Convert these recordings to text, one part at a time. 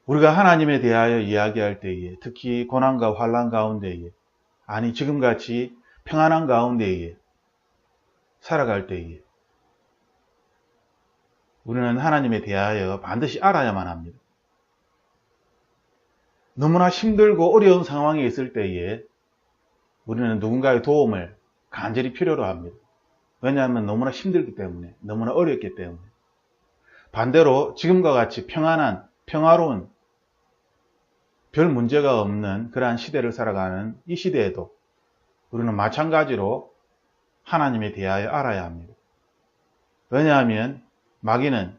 우리가 하나님에 대하여 이야기할 때에, 특히 고난과 환난 가운데에, 아니 지금같이 평안한 가운데에 살아갈 때에 우리는 하나님에 대하여 반드시 알아야만 합니다. 너무나 힘들고 어려운 상황에 있을 때에 우리는 누군가의 도움을 간절히 필요로 합니다. 왜냐하면 너무나 힘들기 때문에, 너무나 어렵기 때문에. 반대로 지금과 같이 평안한, 평화로운, 별 문제가 없는 그러한 시대를 살아가는 이 시대에도 우리는 마찬가지로 하나님에 대하여 알아야 합니다. 왜냐하면 마귀는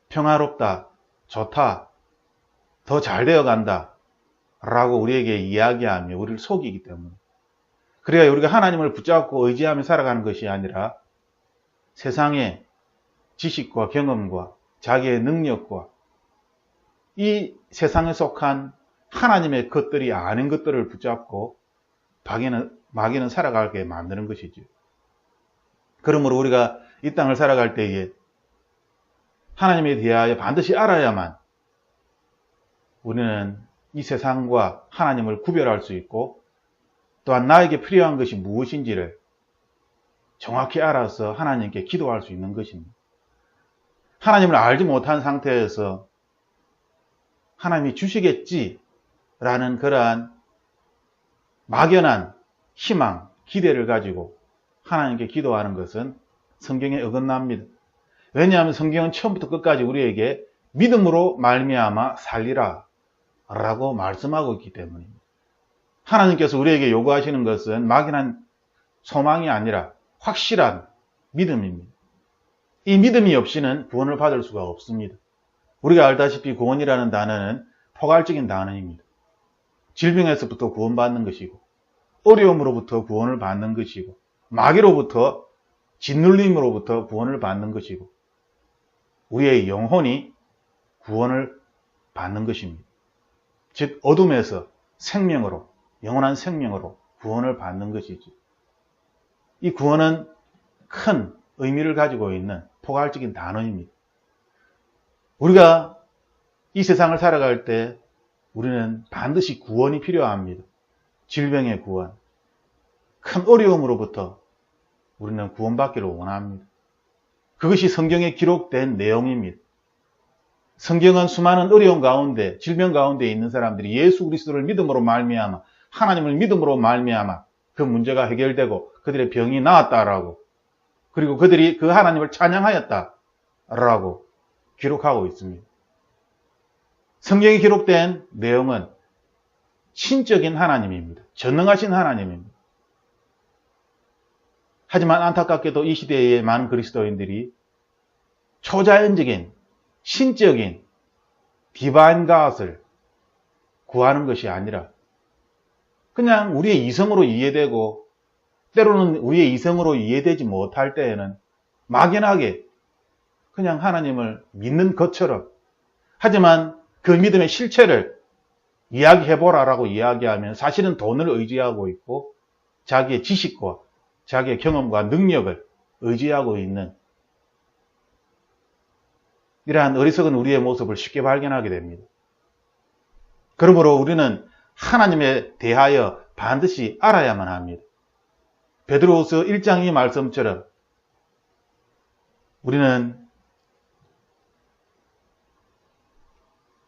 평화롭다, 좋다, 더 잘 되어간다 라고 우리에게 이야기하며 우리를 속이기 때문에, 그래야 우리가 하나님을 붙잡고 의지하며 살아가는 것이 아니라 세상의 지식과 경험과 자기의 능력과 이 세상에 속한 하나님의 것들이 아닌 것들을 붙잡고 마귀는 살아가게 만드는 것이죠. 그러므로 우리가 이 땅을 살아갈 때에 하나님에 대하여 반드시 알아야만 우리는 이 세상과 하나님을 구별할 수 있고, 또한 나에게 필요한 것이 무엇인지를 정확히 알아서 하나님께 기도할 수 있는 것입니다. 하나님을 알지 못한 상태에서 하나님이 주시겠지라는 그러한 막연한 희망, 기대를 가지고 하나님께 기도하는 것은 성경에 어긋납니다. 왜냐하면 성경은 처음부터 끝까지 우리에게 믿음으로 말미암아 살리라 라고 말씀하고 있기 때문입니다. 하나님께서 우리에게 요구하시는 것은 막연한 소망이 아니라 확실한 믿음입니다. 이 믿음이 없이는 구원을 받을 수가 없습니다. 우리가 알다시피 구원이라는 단어는 포괄적인 단어입니다. 질병에서부터 구원받는 것이고, 어려움으로부터 구원을 받는 것이고, 마귀로부터, 짓눌림으로부터 구원을 받는 것이고, 우리의 영혼이 구원을 받는 것입니다. 즉 어둠에서 생명으로, 영원한 생명으로 구원을 받는 것이지. 이 구원은 큰 의미를 가지고 있는 포괄적인 단어입니다. 우리가 이 세상을 살아갈 때 우리는 반드시 구원이 필요합니다. 질병의 구원, 큰 어려움으로부터 우리는 구원받기를 원합니다. 그것이 성경에 기록된 내용입니다. 성경은 수많은 어려움 가운데, 질병 가운데 있는 사람들이 예수 그리스도를 믿음으로 말미암아, 하나님을 믿음으로 말미암아 그 문제가 해결되고 그들의 병이 나았다라고, 그리고 그들이 그 하나님을 찬양하였다라고 기록하고 있습니다. 성경에 기록된 내용은 신적인 하나님입니다. 전능하신 하나님입니다. 하지만 안타깝게도 이 시대의 많은 그리스도인들이 초자연적인, 신적인 디바인 갓을 구하는 것이 아니라 그냥 우리의 이성으로 이해되고, 때로는 우리의 이성으로 이해되지 못할 때에는 막연하게 그냥 하나님을 믿는 것처럼, 하지만 그 믿음의 실체를 이야기해보라라고 이야기하면 사실은 돈을 의지하고 있고 자기의 지식과 자기의 경험과 능력을 의지하고 있는 이러한 어리석은 우리의 모습을 쉽게 발견하게 됩니다. 그러므로 우리는 하나님에 대하여 반드시 알아야만 합니다. 베드로후서 1장 이 말씀처럼 우리는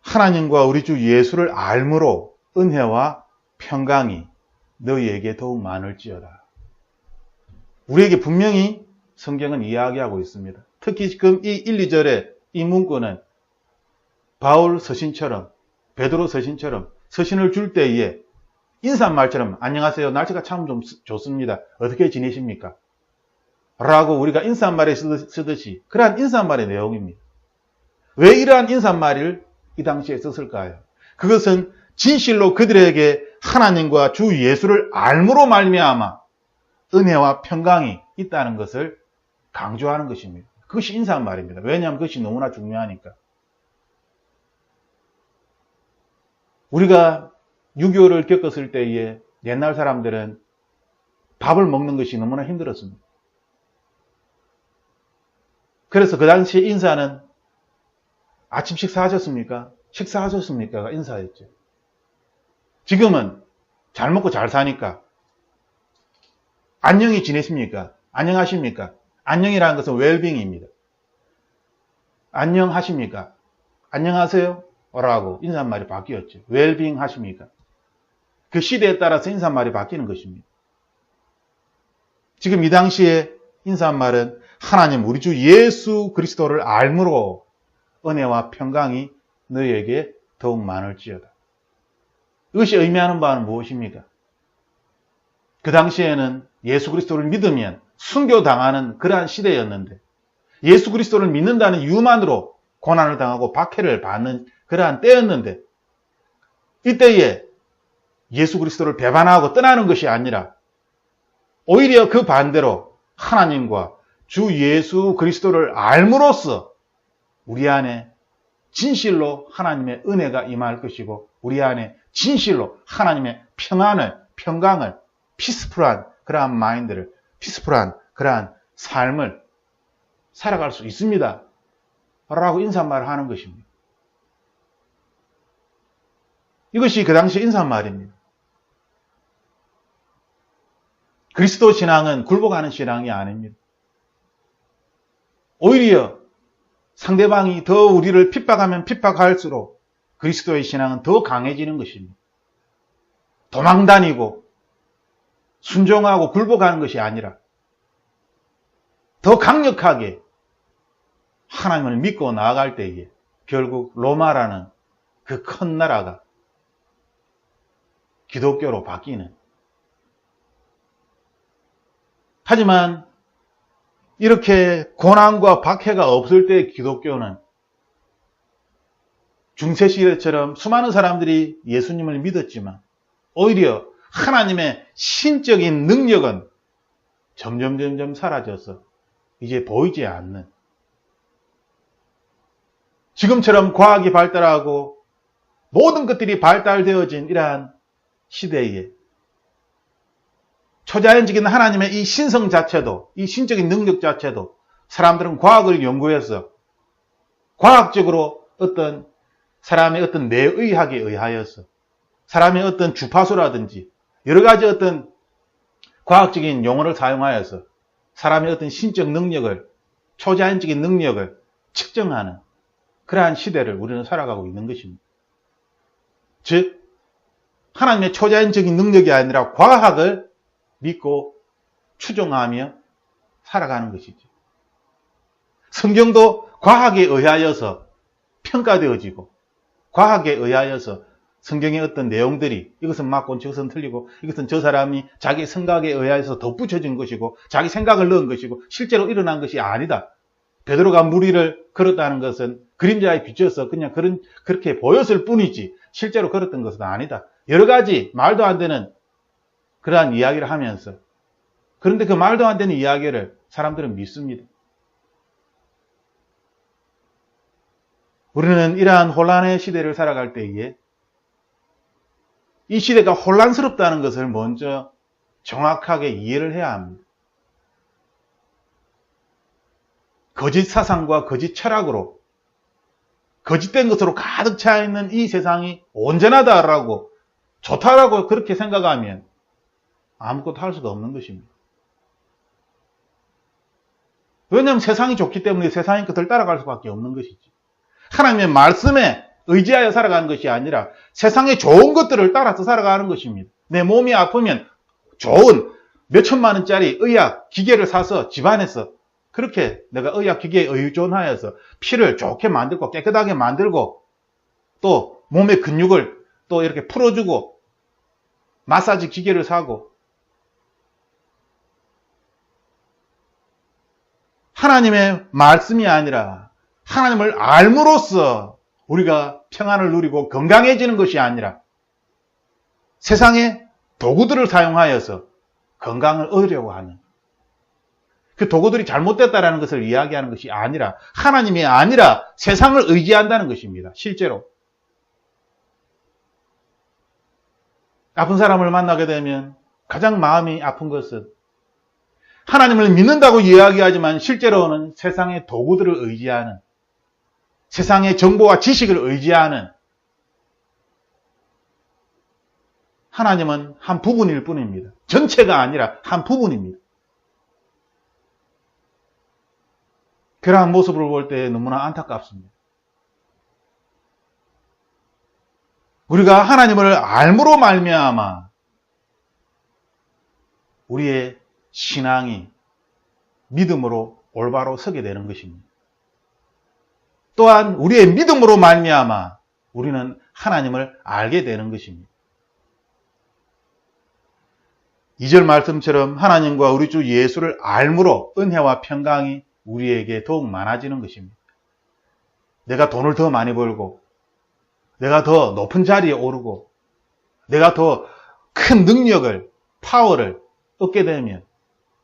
하나님과 우리 주 예수를 알므로 은혜와 평강이 너희에게 더욱 많을지어다. 우리에게 분명히 성경은 이야기하고 있습니다. 특히 지금 이 1, 2절의 이 문구는 바울 서신처럼, 베드로 서신처럼 서신을 줄 때에 인사말처럼 안녕하세요, 날씨가 참 좀 좋습니다, 어떻게 지내십니까? 라고 우리가 인사말에 쓰듯이 그러한 인사말의 내용입니다. 왜 이러한 인사말을 이 당시에 썼을까요? 그것은 진실로 그들에게 하나님과 주 예수를 알므로 말미암아 은혜와 평강이 있다는 것을 강조하는 것입니다. 그것이 인사말입니다. 왜냐하면 그것이 너무나 중요하니까. 우리가 6.25를 겪었을 때에 옛날 사람들은 밥을 먹는 것이 너무나 힘들었습니다. 그래서 그 당시에 인사는 아침 식사하셨습니까? 식사하셨습니까? 인사했죠. 지금은 잘 먹고 잘 사니까 안녕히 지내십니까? 안녕하십니까? 안녕이라는 것은 웰빙입니다. 안녕하십니까? 안녕하세요? 라고 인사말이 바뀌었죠. 웰빙 하십니까? 그 시대에 따라서 인사말이 바뀌는 것입니다. 지금 이 당시에 인사말은 하나님 우리 주 예수 그리스도를 알므로 은혜와 평강이 너희에게 더욱 많을지어다. 이것이 의미하는 바는 무엇입니까? 그 당시에는 예수 그리스도를 믿으면 순교당하는 그러한 시대였는데 예수 그리스도를 믿는다는 이유만으로 고난을 당하고 박해를 받는 그러한 때였는데 이때에 예수 그리스도를 배반하고 떠나는 것이 아니라 오히려 그 반대로 하나님과 주 예수 그리스도를 알므로써 우리 안에 진실로 하나님의 은혜가 임할 것이고 우리 안에 진실로 하나님의 평강을 피스풀한 그러한 마인드를 피스풀한 그러한 삶을 살아갈 수 있습니다. 라고 인사말을 하는 것입니다. 이것이 그 당시 인사말입니다. 그리스도 신앙은 굴복하는 신앙이 아닙니다. 오히려 상대방이 더 우리를 핍박하면 핍박할수록 그리스도의 신앙은 더 강해지는 것입니다. 도망다니고 순종하고 굴복하는 것이 아니라 더 강력하게 하나님을 믿고 나아갈 때에 결국 로마라는 그 큰 나라가 기독교로 바뀌는. 하지만 이렇게 고난과 박해가 없을 때 기독교는 중세시대처럼 수많은 사람들이 예수님을 믿었지만 오히려 하나님의 신적인 능력은 점점 사라져서 이제 보이지 않는, 지금처럼 과학이 발달하고 모든 것들이 발달되어진 이러한 시대에 초자연적인 하나님의 이 신성 자체도, 이 신적인 능력 자체도 사람들은 과학을 연구해서 과학적으로 어떤 사람의 어떤 내의학에 의하여서 사람의 어떤 주파수라든지 여러 가지 어떤 과학적인 용어를 사용하여서 사람의 어떤 신적 능력을, 초자연적인 능력을 측정하는 그러한 시대를 우리는 살아가고 있는 것입니다. 즉 하나님의 초자연적인 능력이 아니라 과학을 믿고 추종하며 살아가는 것이죠. 성경도 과학에 의하여서 평가되어지고 과학에 의하여서 성경의 어떤 내용들이 이것은 맞고 저것은 틀리고 이것은 저 사람이 자기 생각에 의해서 덧붙여진 것이고 자기 생각을 넣은 것이고 실제로 일어난 것이 아니다. 베드로가 물 위를 걸었다는 것은 그림자에 비춰서 그냥 그렇게 보였을 뿐이지 실제로 걸었던 것은 아니다. 여러 가지 말도 안 되는 그러한 이야기를 하면서, 그런데 그 말도 안 되는 이야기를 사람들은 믿습니다. 우리는 이러한 혼란의 시대를 살아갈 때에 이 시대가 혼란스럽다는 것을 먼저 정확하게 이해를 해야 합니다. 거짓 사상과 거짓 철학으로 거짓된 것으로 가득 차 있는 이 세상이 온전하다라고 좋다라고 그렇게 생각하면 아무것도 할 수가 없는 것입니다. 왜냐하면 세상이 좋기 때문에 세상의 것을 따라갈 수밖에 없는 것이지. 하나님의 말씀에 의지하여 살아가는 것이 아니라 세상의 좋은 것들을 따라서 살아가는 것입니다. 내 몸이 아프면 좋은 몇천만 원짜리 의학 기계를 사서 집안에서 그렇게 내가 의학 기계에 의존하여서 피를 좋게 만들고 깨끗하게 만들고 또 몸의 근육을 또 이렇게 풀어주고 마사지 기계를 사고 하나님의 말씀이 아니라 하나님을 알므로써 우리가 평안을 누리고 건강해지는 것이 아니라 세상의 도구들을 사용하여서 건강을 얻으려고 하는, 그 도구들이 잘못됐다는 것을 이야기하는 것이 아니라 하나님이 아니라 세상을 의지한다는 것입니다. 실제로 아픈 사람을 만나게 되면 가장 마음이 아픈 것은 하나님을 믿는다고 이야기하지만 실제로는 세상의 도구들을 의지하는, 세상의 정보와 지식을 의지하는 하나님은 한 부분일 뿐입니다. 전체가 아니라 한 부분입니다. 그러한 모습을 볼 때 너무나 안타깝습니다. 우리가 하나님을 알므로 말미암아 우리의 신앙이 믿음으로 올바로 서게 되는 것입니다. 또한 우리의 믿음으로 말미암아 우리는 하나님을 알게 되는 것입니다. 2절 말씀처럼 하나님과 우리 주 예수를 알므로 은혜와 평강이 우리에게 더욱 많아지는 것입니다. 내가 돈을 더 많이 벌고, 내가 더 높은 자리에 오르고, 내가 더 큰 능력을, 파워를 얻게 되면,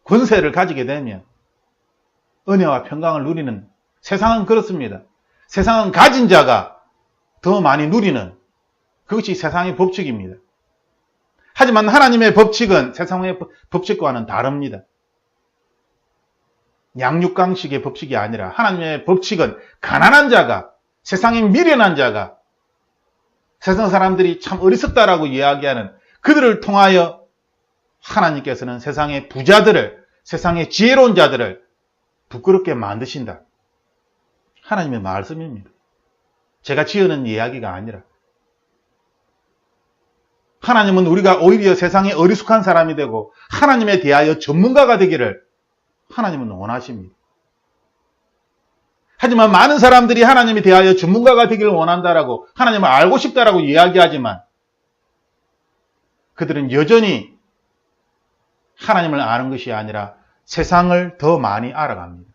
권세를 가지게 되면 은혜와 평강을 누리는, 세상은 그렇습니다. 세상은 가진 자가 더 많이 누리는, 그것이 세상의 법칙입니다. 하지만 하나님의 법칙은 세상의 법칙과는 다릅니다. 양육강식의 법칙이 아니라 하나님의 법칙은 가난한 자가, 세상에 미련한 자가, 세상 사람들이 참 어리석다라고 이야기하는 그들을 통하여 하나님께서는 세상의 부자들을, 세상의 지혜로운 자들을 부끄럽게 만드신다. 하나님의 말씀입니다. 제가 지어낸 이야기가 아니라. 하나님은 우리가 오히려 세상에 어리숙한 사람이 되고 하나님에 대하여 전문가가 되기를 하나님은 원하십니다. 하지만 많은 사람들이 하나님에 대하여 전문가가 되기를 원한다라고, 하나님을 알고 싶다라고 이야기하지만 그들은 여전히 하나님을 아는 것이 아니라 세상을 더 많이 알아갑니다.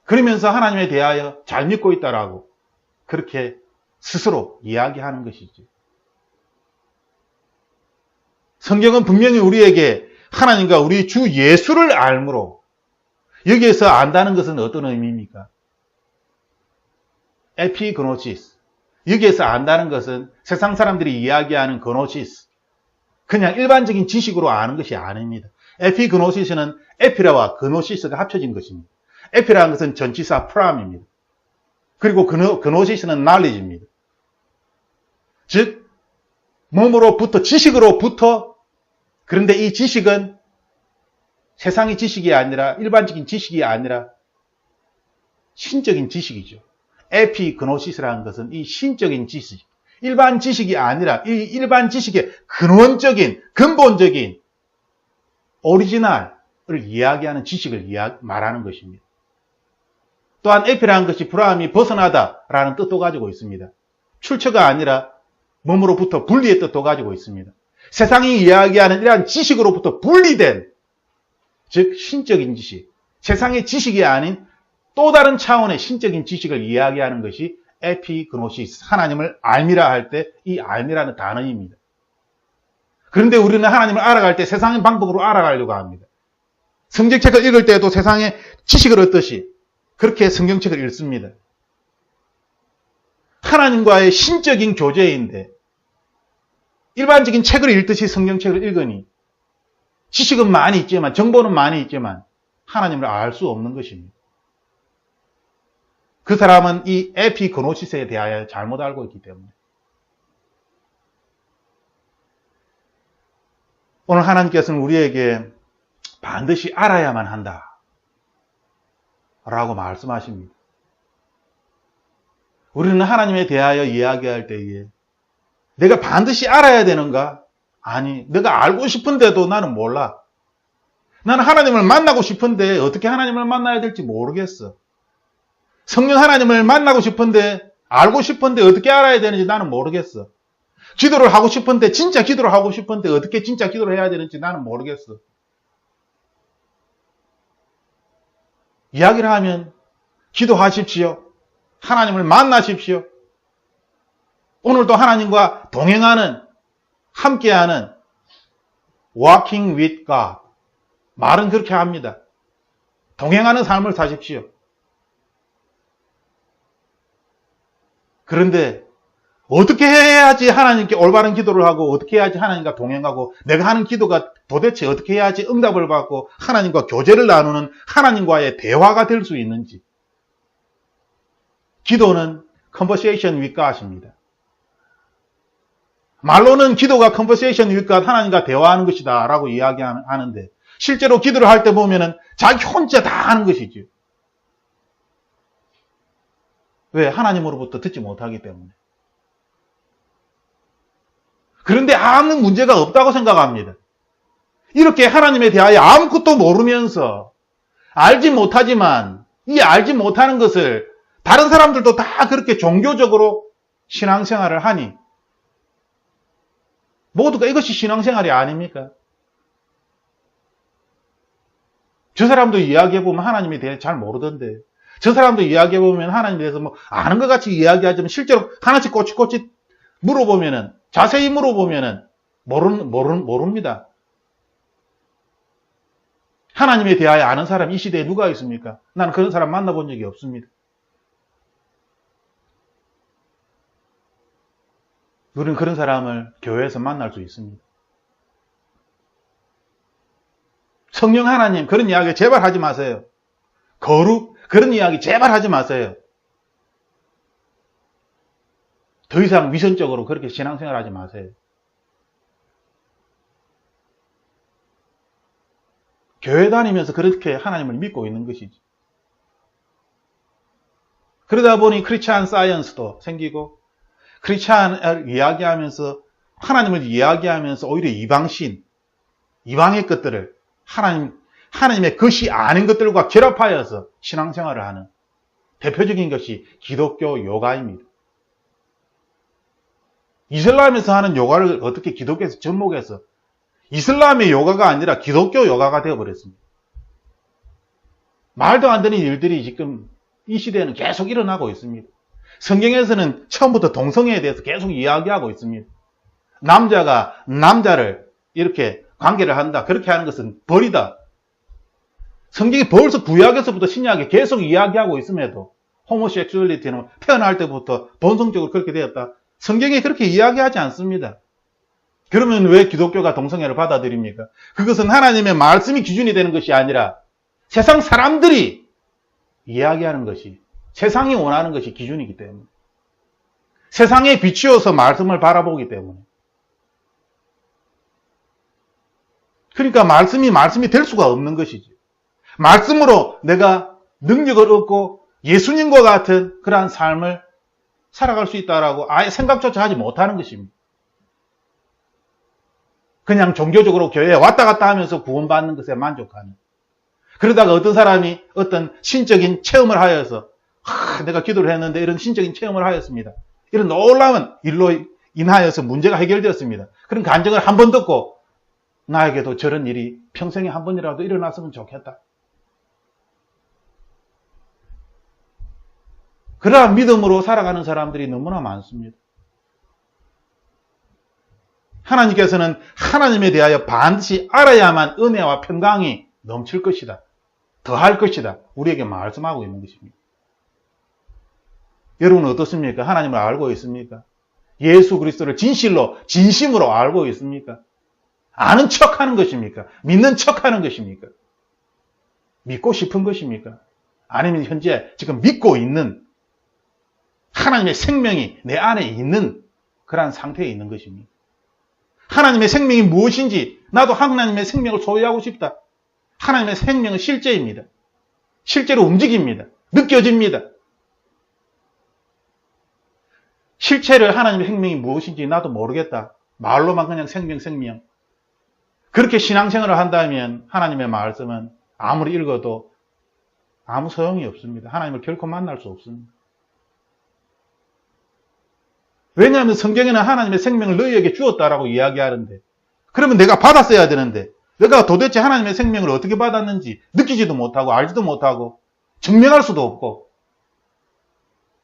그러면서 하나님에 대하여 잘 믿고 있다라고 그렇게 스스로 이야기하는 것이지. 성경은 분명히 우리에게 하나님과 우리 주 예수를 알므로, 여기에서 안다는 것은 어떤 의미입니까? 에피그노시스. 여기에서 안다는 것은 세상 사람들이 이야기하는 그노시스, 그냥 일반적인 지식으로 아는 것이 아닙니다. 에피그노시스는 에피라와 그노시스가 합쳐진 것입니다. 에피라는 것은 전치사 프람입니다. 그리고 그노시스는 knowledge입니다. 즉 몸으로부터, 지식으로부터, 그런데 이 지식은 세상의 지식이 아니라, 일반적인 지식이 아니라 신적인 지식이죠. 에피그노시스라는 것은 이 신적인 지식, 일반 지식이 아니라 이 일반 지식의 근원적인, 근본적인, 오리지널을 이야기하는 지식을 말하는 것입니다. 또한 에피라는 것이 브라함이 벗어나다라는 뜻도 가지고 있습니다. 출처가 아니라 몸으로부터 분리의 뜻도 가지고 있습니다. 세상이 이야기하는 이러한 지식으로부터 분리된, 즉 신적인 지식, 세상의 지식이 아닌 또 다른 차원의 신적인 지식을 이야기하는 것이 에피그노시스, 하나님을 알미라 할 때 이 알미라는 단어입니다. 그런데 우리는 하나님을 알아갈 때 세상의 방법으로 알아가려고 합니다. 성경책을 읽을 때도 세상의 지식을 얻듯이 그렇게 성경책을 읽습니다. 하나님과의 신적인 교제인데 일반적인 책을 읽듯이 성경책을 읽으니 지식은 많이 있지만, 정보는 많이 있지만 하나님을 알 수 없는 것입니다. 그 사람은 이 에피그노시스에 대하여 잘못 알고 있기 때문에. 오늘 하나님께서는 우리에게 반드시 알아야만 한다 라고 말씀하십니다. 우리는 하나님에 대하여 이야기할 때에 내가 반드시 알아야 되는가? 아니, 내가 알고 싶은데도 나는 몰라. 나는 하나님을 만나고 싶은데 어떻게 하나님을 만나야 될지 모르겠어. 성령 하나님을 만나고 싶은데, 알고 싶은데 어떻게 알아야 되는지 나는 모르겠어. 기도를 하고 싶은데, 진짜 기도를 하고 싶은데 어떻게 진짜 기도를 해야 되는지 나는 모르겠어. 이야기를 하면 기도하십시오. 하나님을 만나십시오. 오늘도 하나님과 동행하는, 함께하는 walking with God. 말은 그렇게 합니다. 동행하는 삶을 사십시오. 그런데 어떻게 해야지 하나님께 올바른 기도를 하고, 어떻게 해야지 하나님과 동행하고, 내가 하는 기도가 도대체 어떻게 해야지 응답을 받고 하나님과 교제를 나누는 하나님과의 대화가 될 수 있는지. 기도는 conversation with God입니다. 말로는 기도가 컨버세이션일 것, 하나님과 대화하는 것이다 라고 이야기하는데 실제로 기도를 할 때 보면은 자기 혼자 다 하는 것이죠. 왜? 하나님으로부터 듣지 못하기 때문에. 그런데 아무 문제가 없다고 생각합니다. 이렇게 하나님에 대하여 아무것도 모르면서 알지 못하지만 이 알지 못하는 것을 다른 사람들도 다 그렇게 종교적으로 신앙생활을 하니 모두가 이것이 신앙생활이 아닙니까? 저 사람도 이야기해보면 하나님에 대해 잘 모르던데 저 사람도 이야기해보면 하나님에 대해서 뭐 아는 것 같이 이야기하지만 실제로 하나씩 꼬치꼬치 물어보면은 자세히 물어보면은 모릅니다. 하나님에 대하여 아는 사람 이 시대에 누가 있습니까? 나는 그런 사람 만나본 적이 없습니다. 우리는 그런 사람을 교회에서 만날 수 있습니다. 성령 하나님 그런 이야기 제발 하지 마세요. 거룩 그런 이야기 제발 하지 마세요. 더 이상 위선적으로 그렇게 신앙생활 하지 마세요. 교회 다니면서 그렇게 하나님을 믿고 있는 것이지. 그러다 보니 크리스찬 사이언스도 생기고 크리스찬을 이야기하면서 하나님을 이야기하면서 오히려 이방신, 이방의 것들을 하나님의 것이 아닌 것들과 결합하여서 신앙생활을 하는 대표적인 것이 기독교 요가입니다. 이슬람에서 하는 요가를 어떻게 기독교에서 접목해서 이슬람의 요가가 아니라 기독교 요가가 되어버렸습니다. 말도 안 되는 일들이 지금 이 시대에는 계속 일어나고 있습니다. 성경에서는 처음부터 동성애에 대해서 계속 이야기하고 있습니다. 남자가 남자를 이렇게 관계를 한다. 그렇게 하는 것은 벌이다. 성경이 벌써 구약에서부터 신약에 계속 이야기하고 있음에도 호모섹슈얼리티는 태어날 때부터 본성적으로 그렇게 되었다. 성경에 그렇게 이야기하지 않습니다. 그러면 왜 기독교가 동성애를 받아들입니까? 그것은 하나님의 말씀이 기준이 되는 것이 아니라 세상 사람들이 이야기하는 것이 세상이 원하는 것이 기준이기 때문에 세상에 비추어서 말씀을 바라보기 때문에 그러니까 말씀이 될 수가 없는 것이지. 말씀으로 내가 능력을 얻고 예수님과 같은 그러한 삶을 살아갈 수 있다라고 아예 생각조차 하지 못하는 것입니다. 그냥 종교적으로 교회에 왔다 갔다 하면서 구원받는 것에 만족하는. 그러다가 어떤 사람이 어떤 신적인 체험을 하여서 내가 기도를 했는데 이런 신적인 체험을 하였습니다. 이런 놀라운 일로 인하여서 문제가 해결되었습니다. 그런 간증을 한 번 듣고 나에게도 저런 일이 평생에 한 번이라도 일어났으면 좋겠다. 그러한 믿음으로 살아가는 사람들이 너무나 많습니다. 하나님께서는 하나님에 대하여 반드시 알아야만 은혜와 평강이 넘칠 것이다. 더할 것이다. 우리에게 말씀하고 있는 것입니다. 여러분은 어떻습니까? 하나님을 알고 있습니까? 예수 그리스도를 진심으로 알고 있습니까? 아는 척하는 것입니까? 믿는 척하는 것입니까? 믿고 싶은 것입니까? 아니면 현재 지금 믿고 있는 하나님의 생명이 내 안에 있는 그러한 상태에 있는 것입니다. 하나님의 생명이 무엇인지 나도 하나님의 생명을 소유하고 싶다. 하나님의 생명은 실제입니다. 실제로 움직입니다. 느껴집니다. 실체를 하나님의 생명이 무엇인지 나도 모르겠다. 말로만 그냥 생명. 그렇게 신앙생활을 한다면 하나님의 말씀은 아무리 읽어도 아무 소용이 없습니다. 하나님을 결코 만날 수 없습니다. 왜냐하면 성경에는 하나님의 생명을 너희에게 주었다라고 이야기하는데 그러면 내가 받았어야 되는데 내가 도대체 하나님의 생명을 어떻게 받았는지 느끼지도 못하고 알지도 못하고 증명할 수도 없고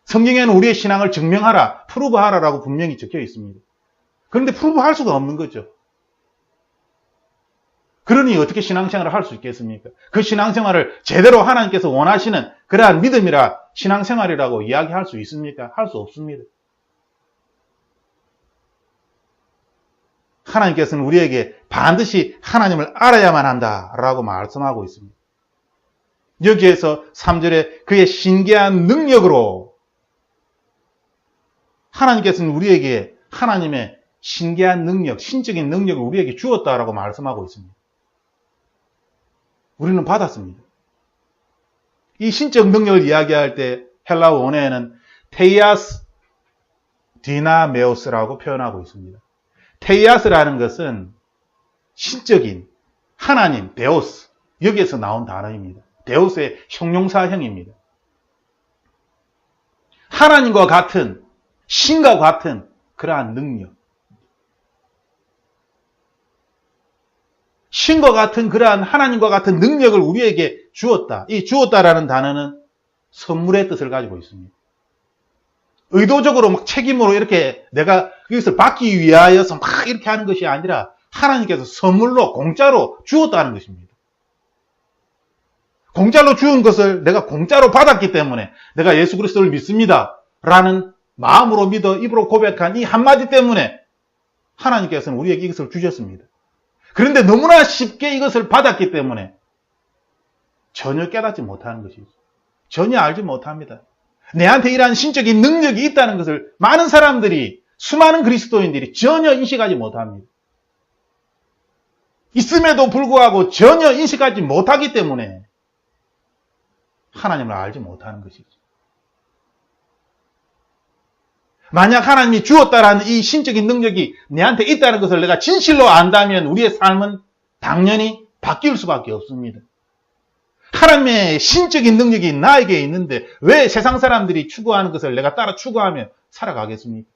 성경에는 우리의 신앙을 증명하라, 프루브하라라고 분명히 적혀 있습니다. 그런데 프루브할 수가 없는 거죠. 그러니 어떻게 신앙생활을 할 수 있겠습니까? 그 신앙생활을 제대로 하나님께서 원하시는 그러한 믿음이라 신앙생활이라고 이야기할 수 있습니까? 할 수 없습니다. 하나님께서는 우리에게 반드시 하나님을 알아야만 한다라고 말씀하고 있습니다. 여기에서 3절에 그의 신기한 능력으로 하나님께서는 우리에게 하나님의 신기한 능력, 신적인 능력을 우리에게 주었다라고 말씀하고 있습니다. 우리는 받았습니다. 이 신적 능력을 이야기할 때 헬라 원어에는 테이아스 디나메오스라고 표현하고 있습니다. 테이아스라는 것은 신적인 하나님, 데오스, 여기에서 나온 단어입니다. 데오스의 형용사형입니다. 하나님과 같은, 신과 같은 그러한 능력. 신과 같은 그러한 하나님과 같은 능력을 우리에게 주었다. 이 주었다라는 단어는 선물의 뜻을 가지고 있습니다. 의도적으로 막 책임으로 이렇게 내가 이것을 받기 위하여서 막 이렇게 하는 것이 아니라 하나님께서 선물로 공짜로 주었다는 것입니다. 공짜로 주은 것을 내가 공짜로 받았기 때문에 내가 예수 그리스도를 믿습니다 라는 마음으로 믿어 입으로 고백한 이 한마디 때문에 하나님께서는 우리에게 이것을 주셨습니다. 그런데 너무나 쉽게 이것을 받았기 때문에 전혀 깨닫지 못하는 것이죠. 전혀 알지 못합니다. 내한테 이러한 신적인 능력이 있다는 것을 많은 사람들이, 수많은 그리스도인들이 전혀 인식하지 못합니다. 있음에도 불구하고 전혀 인식하지 못하기 때문에 하나님을 알지 못하는 것이죠. 만약 하나님이 주었다라는 이 신적인 능력이 내한테 있다는 것을 내가 진실로 안다면 우리의 삶은 당연히 바뀔 수밖에 없습니다. 하나님의 신적인 능력이 나에게 있는데 왜 세상 사람들이 추구하는 것을 내가 따라 추구하며 살아가겠습니까?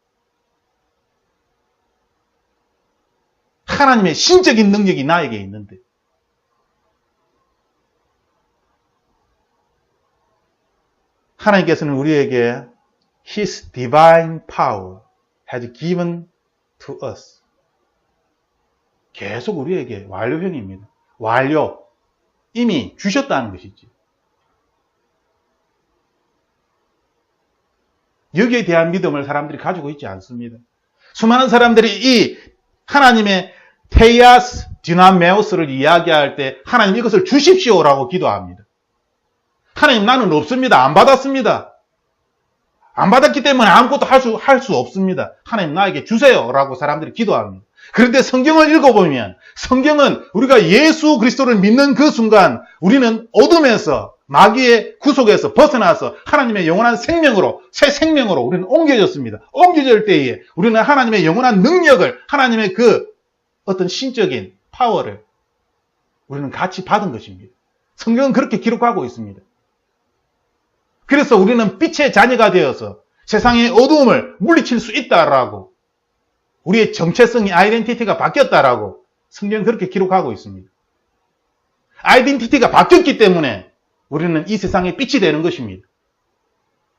하나님의 신적인 능력이 나에게 있는데 하나님께서는 우리에게 His divine power has given to us. 계속 우리에게 완료형입니다. 완료. 이미 주셨다는 것이지. 여기에 대한 믿음을 사람들이 가지고 있지 않습니다. 수많은 사람들이 이 하나님의 테이아스 디나메오스를 이야기할 때 하나님 이것을 주십시오라고 기도합니다. 하나님 나는 없습니다. 안 받았습니다. 안 받았기 때문에 아무것도 할 수 없습니다. 하나님 나에게 주세요라고 사람들이 기도합니다. 그런데 성경을 읽어보면 성경은 우리가 예수 그리스도를 믿는 그 순간 우리는 어둠에서 마귀의 구속에서 벗어나서 하나님의 영원한 생명으로, 새 생명으로 우리는 옮겨졌습니다. 옮겨질 때에 우리는 하나님의 영원한 능력을, 하나님의 그 어떤 신적인 파워를 우리는 같이 받은 것입니다. 성경은 그렇게 기록하고 있습니다. 그래서 우리는 빛의 자녀가 되어서 세상의 어두움을 물리칠 수 있다라고, 우리의 정체성이, 아이덴티티가 바뀌었다라고 성경은 그렇게 기록하고 있습니다. 아이덴티티가 바뀌었기 때문에 우리는 이 세상의 빛이 되는 것입니다.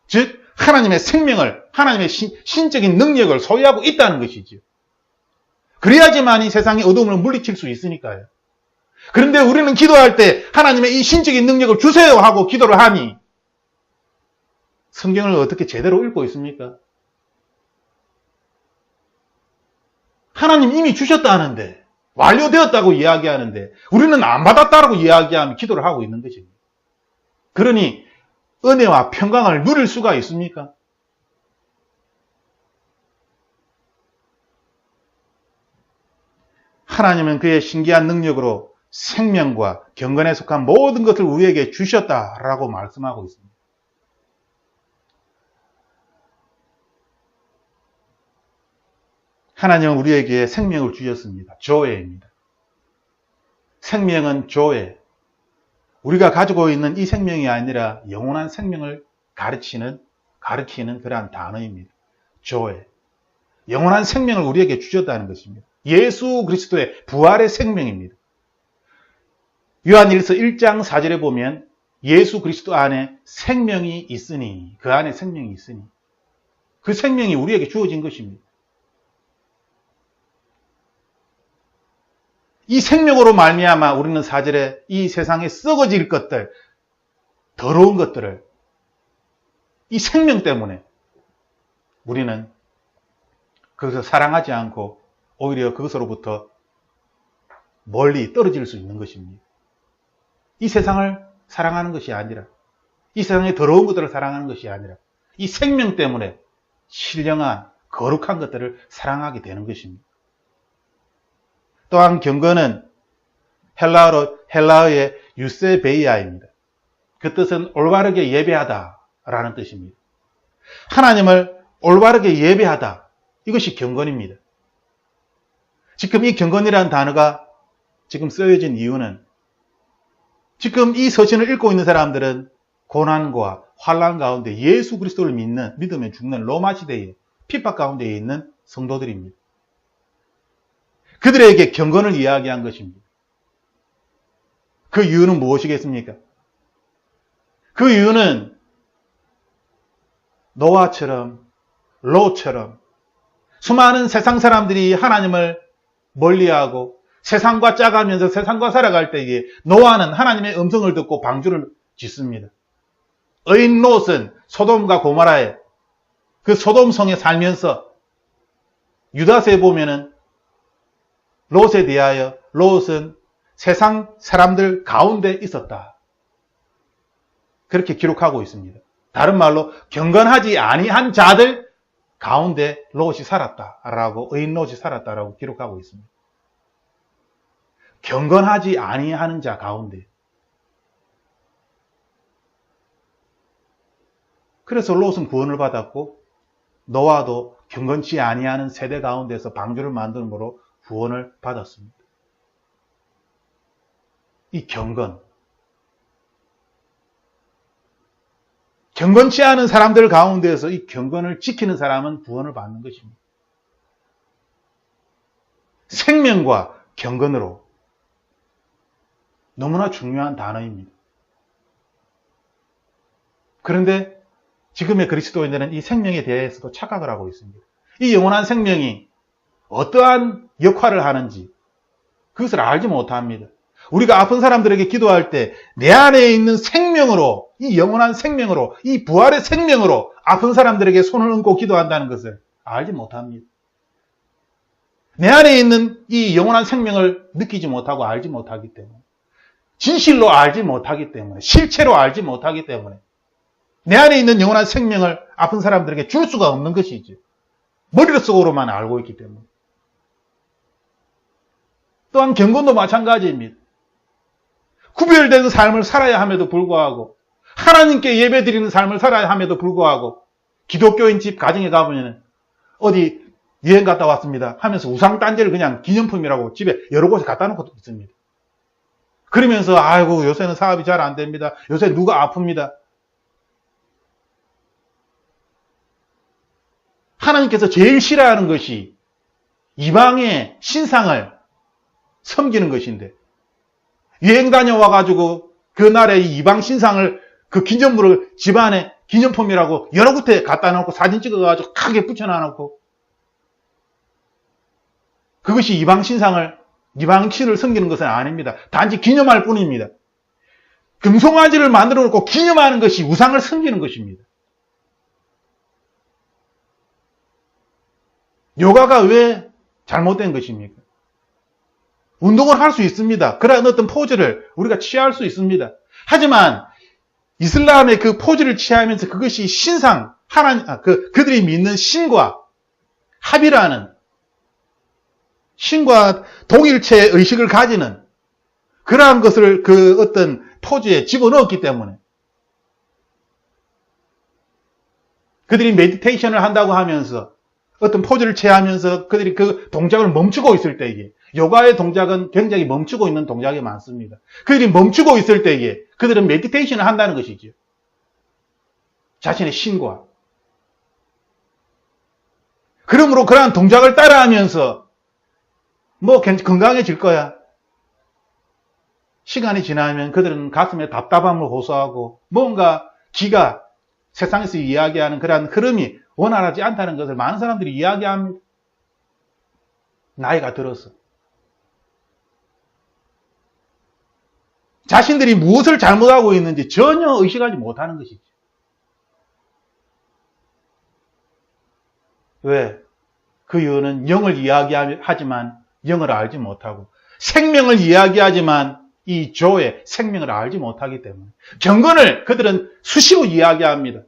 즉 하나님의 생명을, 하나님의 신적인 능력을 소유하고 있다는 것이죠. 그래야지만 이 세상의 어두움을 물리칠 수 있으니까요. 그런데 우리는 기도할 때 하나님의 이 신적인 능력을 주세요 하고 기도를 하니 성경을 어떻게 제대로 읽고 있습니까? 하나님 이미 주셨다는데, 완료되었다고 이야기하는데 우리는 안 받았다고 이야기하며 기도를 하고 있는 것입니다. 그러니 은혜와 평강을 누릴 수가 있습니까? 하나님은 그의 신기한 능력으로 생명과 경건에 속한 모든 것을 우리에게 주셨다라고 말씀하고 있습니다. 하나님은 우리에게 생명을 주셨습니다. 조회입니다. 생명은 조회. 우리가 가지고 있는 이 생명이 아니라 영원한 생명을 가리키는 그러한 단어입니다. 조회. 영원한 생명을 우리에게 주셨다는 것입니다. 예수 그리스도의 부활의 생명입니다. 요한일서 1장 4절에 보면 예수 그리스도 안에 생명이 있으니, 그 안에 생명이 있으니, 그 생명이 우리에게 주어진 것입니다. 이 생명으로 말미암아 우리는 4절에 이 세상에 썩어질 것들, 더러운 것들을, 이 생명 때문에 우리는 그것을 사랑하지 않고 오히려 그것으로부터 멀리 떨어질 수 있는 것입니다. 이 세상을 사랑하는 것이 아니라, 이 세상의 더러운 것들을 사랑하는 것이 아니라 이 생명 때문에 신령한 거룩한 것들을 사랑하게 되는 것입니다. 또한 경건은 헬라어의 유세베이아입니다. 그 뜻은 올바르게 예배하다라는 뜻입니다. 하나님을 올바르게 예배하다. 이것이 경건입니다. 지금 이 경건이라는 단어가 지금 쓰여진 이유는 지금 이 서신을 읽고 있는 사람들은 고난과 환난 가운데 예수 그리스도를 믿으면 죽는 로마 시대의 핍박 가운데 있는 성도들입니다. 그들에게 경건을 이야기한 것입니다. 그 이유는 무엇이겠습니까? 그 이유는 노아처럼 롯처럼 수많은 세상 사람들이 하나님을 멀리하고 세상과 짜가면서 세상과 살아갈 때에 노아는 하나님의 음성을 듣고 방주를 짓습니다. 의인 롯은 소돔과 고모라의 그 소돔성에 살면서 유다서에 보면은 롯에 대하여 롯은 세상 사람들 가운데 있었다. 그렇게 기록하고 있습니다. 다른 말로 경건하지 아니한 자들 가운데 롯이 살았다라고 의인 롯이 살았다라고 기록하고 있습니다. 경건하지 아니하는 자 가운데. 그래서 롯은 구원을 받았고 노아도 경건치 아니하는 세대 가운데서 방주를 만듦으로 구원을 받았습니다. 이 경건치 않은 사람들 가운데서 이 경건을 지키는 사람은 구원을 받는 것입니다. 생명과 경건으로 너무나 중요한 단어입니다. 그런데 지금의 그리스도인들은 이 생명에 대해서도 착각을 하고 있습니다. 이 영원한 생명이 어떠한 역할을 하는지 그것을 알지 못합니다. 우리가 아픈 사람들에게 기도할 때 내 안에 있는 생명으로, 이 영원한 생명으로, 이 부활의 생명으로 아픈 사람들에게 손을 얹고 기도한다는 것을 알지 못합니다. 내 안에 있는 이 영원한 생명을 느끼지 못하고 알지 못하기 때문에, 진실로 알지 못하기 때문에, 실체로 알지 못하기 때문에 내 안에 있는 영원한 생명을 아픈 사람들에게 줄 수가 없는 것이죠. 머릿속으로만 알고 있기 때문에. 또한 경건도 마찬가지입니다. 구별된 삶을 살아야 함에도 불구하고 하나님께 예배드리는 삶을 살아야 함에도 불구하고 기독교인 집 가정에 가보면 어디 여행 갔다 왔습니다 하면서 우상단지를 그냥 기념품이라고 집에 여러 곳에 갖다 놓고 있습니다. 그러면서 아이고 요새는 사업이 잘 안 됩니다. 요새 누가 아픕니다. 하나님께서 제일 싫어하는 것이 이방의 신상을 섬기는 것인데 여행 다녀와가지고 그날의 이방 신상을 그 기념물을 집안에 기념품이라고 여러 곳에 갖다 놓고 사진 찍어가지고 크게 붙여놔놓고 그것이 이방 신상을 이방 신을 섬기는 것은 아닙니다. 단지 기념할 뿐입니다. 금송아지를 만들어 놓고 기념하는 것이 우상을 섬기는 것입니다. 요가가 왜 잘못된 것입니까? 운동을 할 수 있습니다. 그러한 어떤 포즈를 우리가 취할 수 있습니다. 하지만 이슬람의 그 포즈를 취하면서 그것이 신상, 그들이 믿는 신과 합이라는 신과 동일체의 의식을 가지는 그러한 것을 그 어떤 포즈에 집어넣었기 때문에 그들이 메디테이션을 한다고 하면서 어떤 포즈를 취하면서 그들이 그 동작을 멈추고 있을 때에 요가의 동작은 굉장히 멈추고 있는 동작이 많습니다. 그들이 멈추고 있을 때에 그들은 메디테이션을 한다는 것이죠. 자신의 신과. 그러므로 그러한 동작을 따라하면서 뭐 건강해질 거야. 시간이 지나면 그들은 가슴에 답답함을 호소하고 뭔가 기가 세상에서 이야기하는 그러한 흐름이 원활하지 않다는 것을 많은 사람들이 이야기합니다. 나이가 들어서. 자신들이 무엇을 잘못하고 있는지 전혀 의식하지 못하는 것이죠. 왜? 그 이유는 영을 이야기하지만 영을 알지 못하고 생명을 이야기하지만 이 조의 생명을 알지 못하기 때문에 경건을 그들은 수시로 이야기합니다.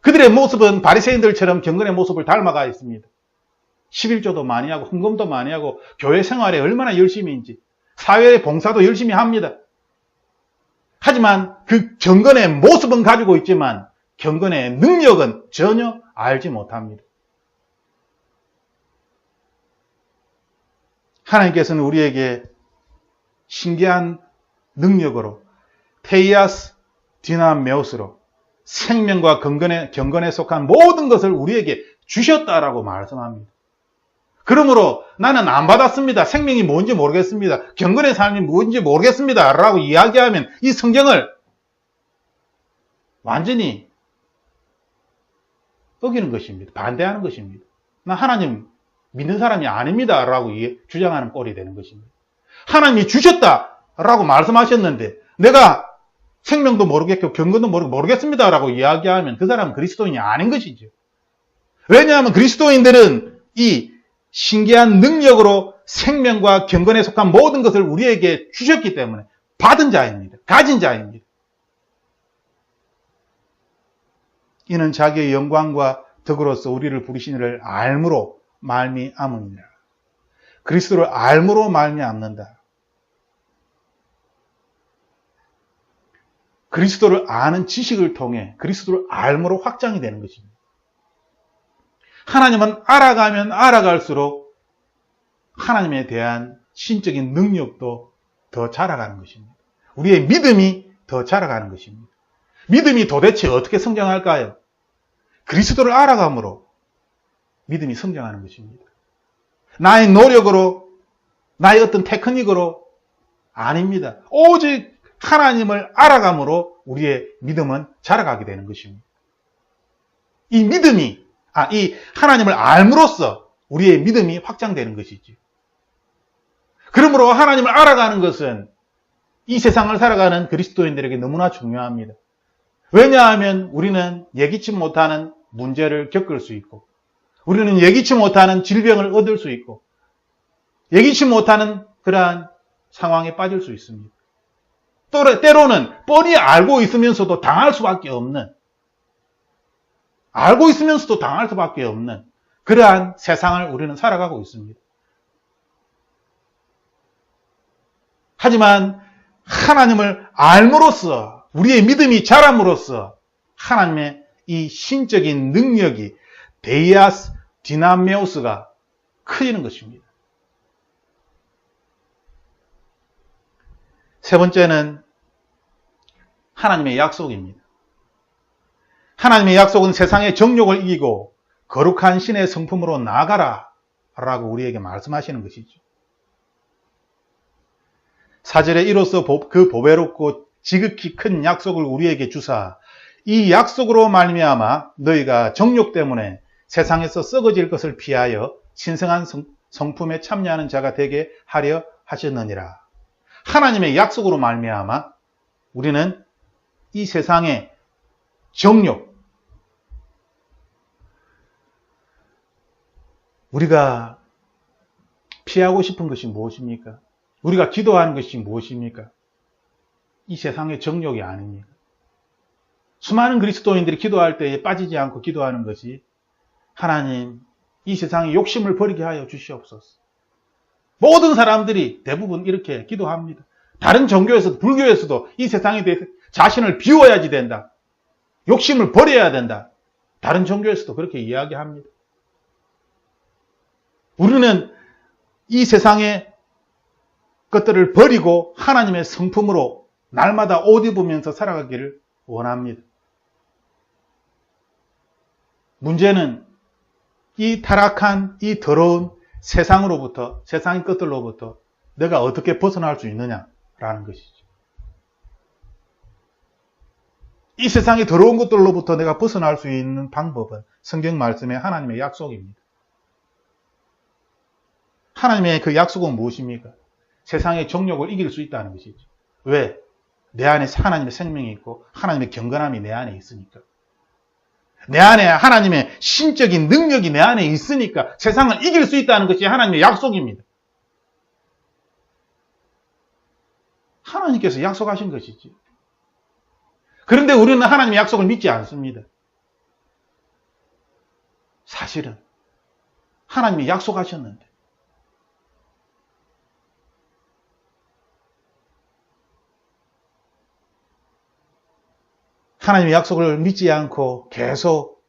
그들의 모습은 바리새인들처럼 경건의 모습을 닮아가 있습니다. 11조도 많이 하고 헌금도 많이 하고 교회 생활에 얼마나 열심히인지 사회 봉사도 열심히 합니다. 하지만 그 경건의 모습은 가지고 있지만 경건의 능력은 전혀 알지 못합니다. 하나님께서는 우리에게 신기한 능력으로 테이아스 디나메오스로 생명과 경건에 속한 모든 것을 우리에게 주셨다라고 말씀합니다. 그러므로 나는 안 받았습니다. 생명이 뭔지 모르겠습니다. 경건의 삶이 뭔지 모르겠습니다. 라고 이야기하면 이 성경을 완전히 어기는 것입니다. 반대하는 것입니다. 나 하나님 믿는 사람이 아닙니다. 라고 주장하는 꼴이 되는 것입니다. 하나님이 주셨다라고 말씀하셨는데 내가 생명도 모르겠고 경건도 모르겠습니다. 라고 이야기하면 그 사람은 그리스도인이 아닌 것이죠. 왜냐하면 그리스도인들은 이 신기한 능력으로 생명과 경건에 속한 모든 것을 우리에게 주셨기 때문에 받은 자입니다. 가진 자입니다. 이는 자기의 영광과 덕으로서 우리를 부르신 이를 알므로 말미암으니라. 그리스도를 알므로 말미암는다. 그리스도를 아는 지식을 통해 그리스도를 알므로 확장이 되는 것입니다. 하나님은 알아가면 알아갈수록 하나님에 대한 신적인 능력도 더 자라가는 것입니다. 우리의 믿음이 더 자라가는 것입니다. 믿음이 도대체 어떻게 성장할까요? 그리스도를 알아감으로 믿음이 성장하는 것입니다. 나의 노력으로, 나의 어떤 테크닉으로 아닙니다. 오직 하나님을 알아감으로 우리의 믿음은 자라가게 되는 것입니다. 이 믿음이, 이 하나님을 알므로써 우리의 믿음이 확장되는 것이죠. 그러므로 하나님을 알아가는 것은 이 세상을 살아가는 그리스도인들에게 너무나 중요합니다. 왜냐하면 우리는 예기치 못하는 문제를 겪을 수 있고, 우리는 예기치 못하는 질병을 얻을 수 있고, 예기치 못하는 그러한 상황에 빠질 수 있습니다. 때로는 뻔히 알고 있으면서도 당할 수밖에 없는, 알고 있으면서도 당할 수밖에 없는 그러한 세상을 우리는 살아가고 있습니다. 하지만 하나님을 알므로써, 우리의 믿음이 자람으로써 하나님의 이 신적인 능력이 데이아스 디나메오스가 커지는 것입니다. 세 번째는 하나님의 약속입니다. 하나님의 약속은 세상의 정욕을 이기고 거룩한 신의 성품으로 나아가라 라고 우리에게 말씀하시는 것이죠. 4절에 이로써 그 보배롭고 지극히 큰 약속을 우리에게 주사 이 약속으로 말미암아 너희가 정욕 때문에 세상에서 썩어질 것을 피하여 신성한 성품에 참여하는 자가 되게 하려 하셨느니라. 하나님의 약속으로 말미암아 우리는 이 세상의 정욕, 우리가 피하고 싶은 것이 무엇입니까? 우리가 기도하는 것이 무엇입니까? 이 세상의 정욕이 아닙니까? 수많은 그리스도인들이 기도할 때에 빠지지 않고 기도하는 것이 하나님, 이 세상의 욕심을 버리게 하여 주시옵소서. 모든 사람들이 대부분 이렇게 기도합니다. 다른 종교에서도, 불교에서도 이 세상에 대해서 자신을 비워야지 된다. 욕심을 버려야 된다. 다른 종교에서도 그렇게 이야기합니다. 우리는 이 세상의 것들을 버리고 하나님의 성품으로 날마다 옷 입으면서 살아가기를 원합니다. 문제는 이 타락한, 이 더러운 세상으로부터, 세상의 것들로부터 내가 어떻게 벗어날 수 있느냐라는 것이죠. 이 세상의 더러운 것들로부터 내가 벗어날 수 있는 방법은 성경 말씀의 하나님의 약속입니다. 하나님의 그 약속은 무엇입니까? 세상의 정욕을 이길 수 있다는 것이죠. 왜? 내 안에 하나님의 생명이 있고 하나님의 경건함이 내 안에 있으니까. 내 안에 하나님의 신적인 능력이 내 안에 있으니까 세상을 이길 수 있다는 것이 하나님의 약속입니다. 하나님께서 약속하신 것이지. 그런데 우리는 하나님의 약속을 믿지 않습니다. 사실은 하나님이 약속하셨는데 하나님의 약속을 믿지 않고 계속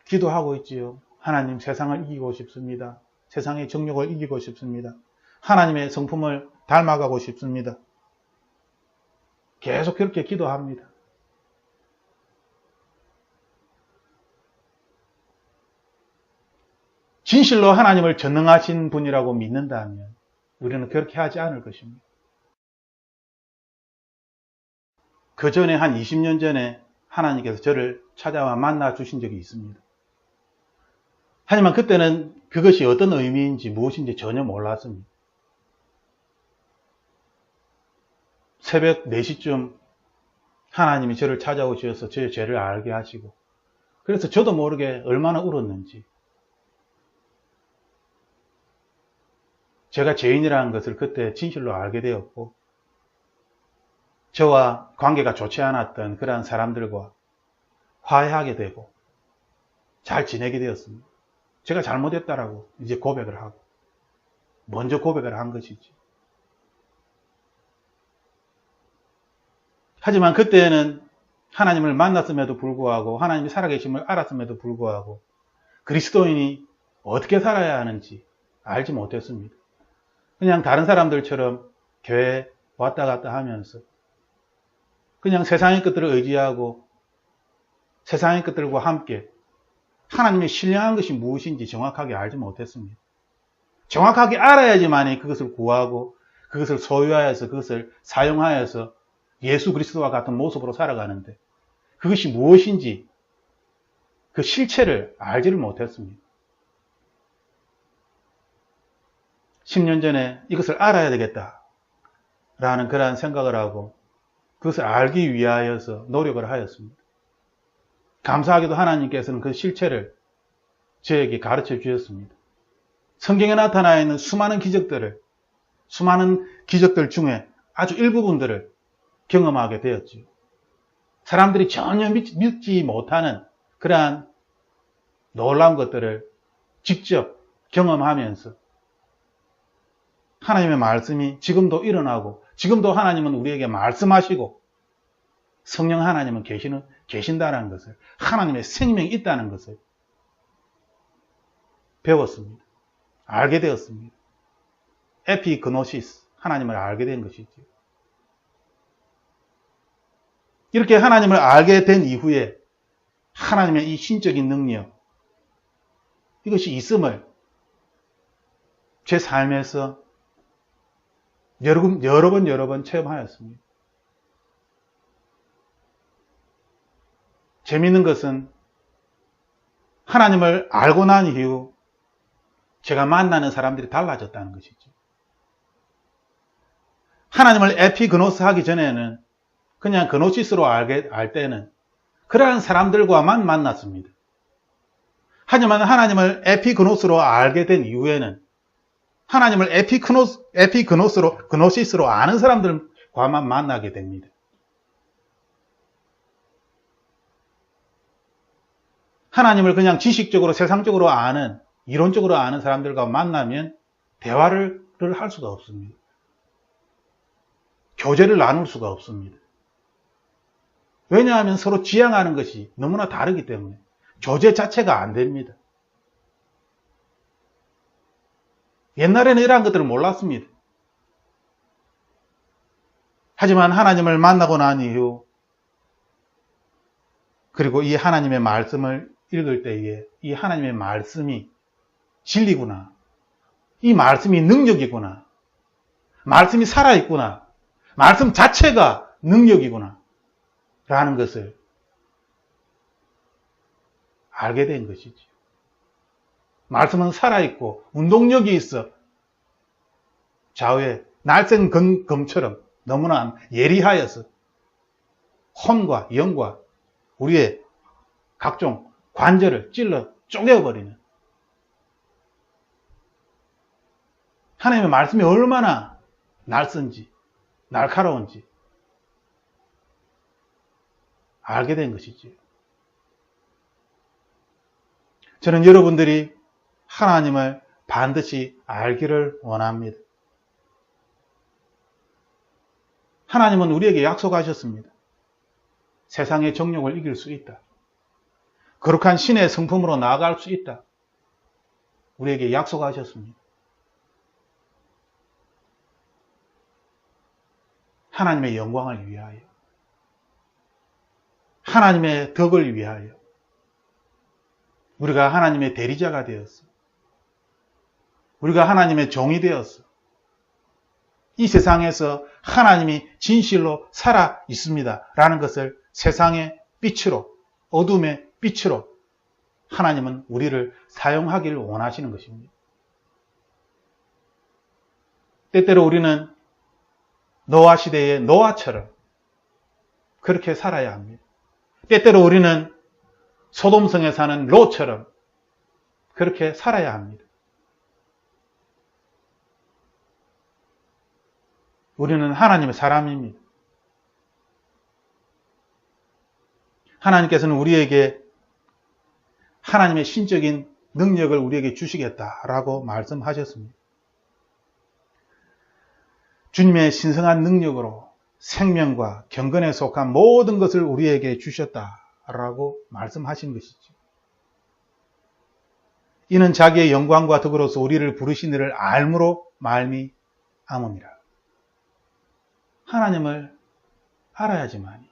기도하고 있지요. 하나님, 세상을 이기고 싶습니다. 세상의 정욕을 이기고 싶습니다. 하나님의 성품을 닮아가고 싶습니다. 계속 그렇게 기도합니다. 진실로 하나님을 전능하신 분이라고 믿는다면 우리는 그렇게 하지 않을 것입니다. 그 전에 한 20년 전에 하나님께서 저를 찾아와 만나 주신 적이 있습니다. 하지만 그때는 그것이 어떤 의미인지 무엇인지 전혀 몰랐습니다. 새벽 4시쯤 하나님이 저를 찾아오셔서 저의 죄를 알게 하시고, 그래서 저도 모르게 얼마나 울었는지, 제가 죄인이라는 것을 그때 진실로 알게 되었고, 저와 관계가 좋지 않았던 그러한 사람들과 화해하게 되고 잘 지내게 되었습니다. 제가 잘못했다라고 이제 고백을 하고, 먼저 고백을 한 것이지. 하지만 그때는 하나님을 만났음에도 불구하고, 하나님이 살아계심을 알았음에도 불구하고 그리스도인이 어떻게 살아야 하는지 알지 못했습니다. 그냥 다른 사람들처럼 교회 왔다 갔다 하면서 그냥 세상의 것들을 의지하고 세상의 것들과 함께 하나님의 신령한 것이 무엇인지 정확하게 알지 못했습니다. 정확하게 알아야지만이 그것을 구하고 그것을 소유하여서 그것을 사용하여서 예수 그리스도와 같은 모습으로 살아가는데, 그것이 무엇인지 그 실체를 알지를 못했습니다. 10년 전에 이것을 알아야 되겠다라는 그러한 생각을 하고 그것을 알기 위하여서 노력을 하였습니다. 감사하게도 하나님께서는 그 실체를 저에게 가르쳐 주셨습니다. 성경에 나타나 있는 수많은 기적들 중에 아주 일부분들을 경험하게 되었죠. 사람들이 전혀 믿지 못하는 그러한 놀라운 것들을 직접 경험하면서 하나님의 말씀이 지금도 일어나고, 지금도 하나님은 우리에게 말씀하시고, 성령 하나님은 계신다는 것을, 하나님의 생명이 있다는 것을 배웠습니다. 알게 되었습니다. 에피그노시스, 하나님을 알게 된 것이죠. 이렇게 하나님을 알게 된 이후에 하나님의 이 신적인 능력, 이것이 있음을 제 삶에서 여러 번 체험하였습니다. 재미있는 것은 하나님을 알고 난 이후 제가 만나는 사람들이 달라졌다는 것이죠. 하나님을 에피그노스 하기 전에는 그냥 그노시스로 알 때는 그러한 사람들과만 만났습니다. 하지만 하나님을 에피그노스로 알게 된 이후에는 하나님을 그노시스로 아는 사람들과만 만나게 됩니다. 하나님을 그냥 지식적으로, 세상적으로 아는, 이론적으로 아는 사람들과 만나면 대화를 할 수가 없습니다. 교제를 나눌 수가 없습니다. 왜냐하면 서로 지향하는 것이 너무나 다르기 때문에 교제 자체가 안 됩니다. 옛날에는 이러한 것들을 몰랐습니다. 하지만 하나님을 만나고 난 이후, 그리고 이 하나님의 말씀을 읽을 때에 이 하나님의 말씀이 진리구나, 이 말씀이 능력이구나, 말씀이 살아있구나, 말씀 자체가 능력이구나 라는 것을 알게 된 것이죠. 말씀은 살아있고 운동력이 있어 좌우에 날쌘 검처럼 너무나 예리하여서 혼과 영과 우리의 각종 관절을 찔러 쪼개버리는, 하나님의 말씀이 얼마나 날쌘지, 날카로운지 알게 된 것이지요. 저는 여러분들이 하나님을 반드시 알기를 원합니다. 하나님은 우리에게 약속하셨습니다. 세상의 정욕을 이길 수 있다. 거룩한 신의 성품으로 나아갈 수 있다. 우리에게 약속하셨습니다. 하나님의 영광을 위하여, 하나님의 덕을 위하여 우리가 하나님의 대리자가 되었어. 우리가 하나님의 종이 되었어. 이 세상에서 하나님이 진실로 살아 있습니다. 라는 것을 세상의 빛으로, 어둠의 빛으로 하나님은 우리를 사용하기를 원하시는 것입니다. 때때로 우리는 노아 시대의 노아처럼 그렇게 살아야 합니다. 때때로 우리는 소돔성에 사는 롯처럼 그렇게 살아야 합니다. 우리는 하나님의 사람입니다. 하나님께서는 우리에게 하나님의 신적인 능력을 우리에게 주시겠다라고 말씀하셨습니다. 주님의 신성한 능력으로 생명과 경건에 속한 모든 것을 우리에게 주셨다라고 말씀하신 것이죠. 이는 자기의 영광과 덕으로서 우리를 부르신 이를 알므로 말미암음이라. 하나님을 알아야지만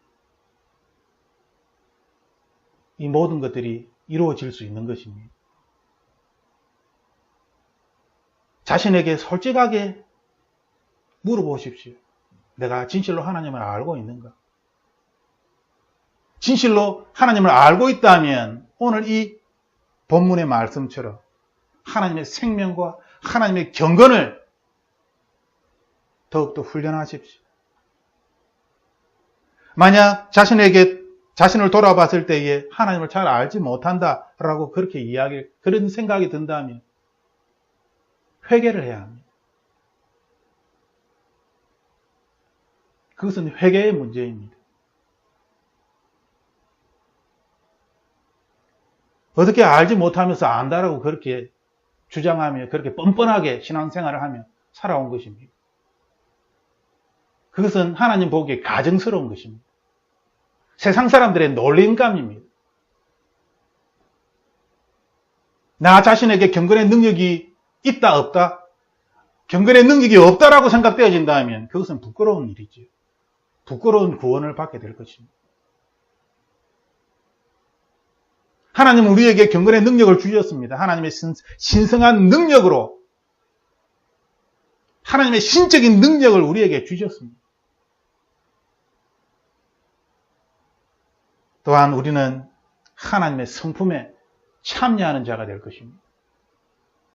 이 모든 것들이 이루어질 수 있는 것입니다. 자신에게 솔직하게 물어보십시오. 내가 진실로 하나님을 알고 있는가? 진실로 하나님을 알고 있다면 오늘 이 본문의 말씀처럼 하나님의 생명과 하나님의 경건을 더욱더 훈련하십시오. 만약 자신을 돌아봤을 때에 하나님을 잘 알지 못한다라고 그런 생각이 든다면 회개를 해야 합니다. 그것은 회개의 문제입니다. 어떻게 알지 못하면서 안다라고 그렇게 주장하며 그렇게 뻔뻔하게 신앙생활을 하며 살아온 것입니다. 그것은 하나님 보기에 가증스러운 것입니다. 세상 사람들의 놀림감입니다. 나 자신에게 경건의 능력이 있다 없다? 경건의 능력이 없다라고 생각되어진다면 그것은 부끄러운 일이죠. 부끄러운 구원을 받게 될 것입니다. 하나님은 우리에게 경건의 능력을 주셨습니다. 하나님의 신성한 능력으로 하나님의 신적인 능력을 우리에게 주셨습니다. 또한 우리는 하나님의 성품에 참여하는 자가 될 것입니다.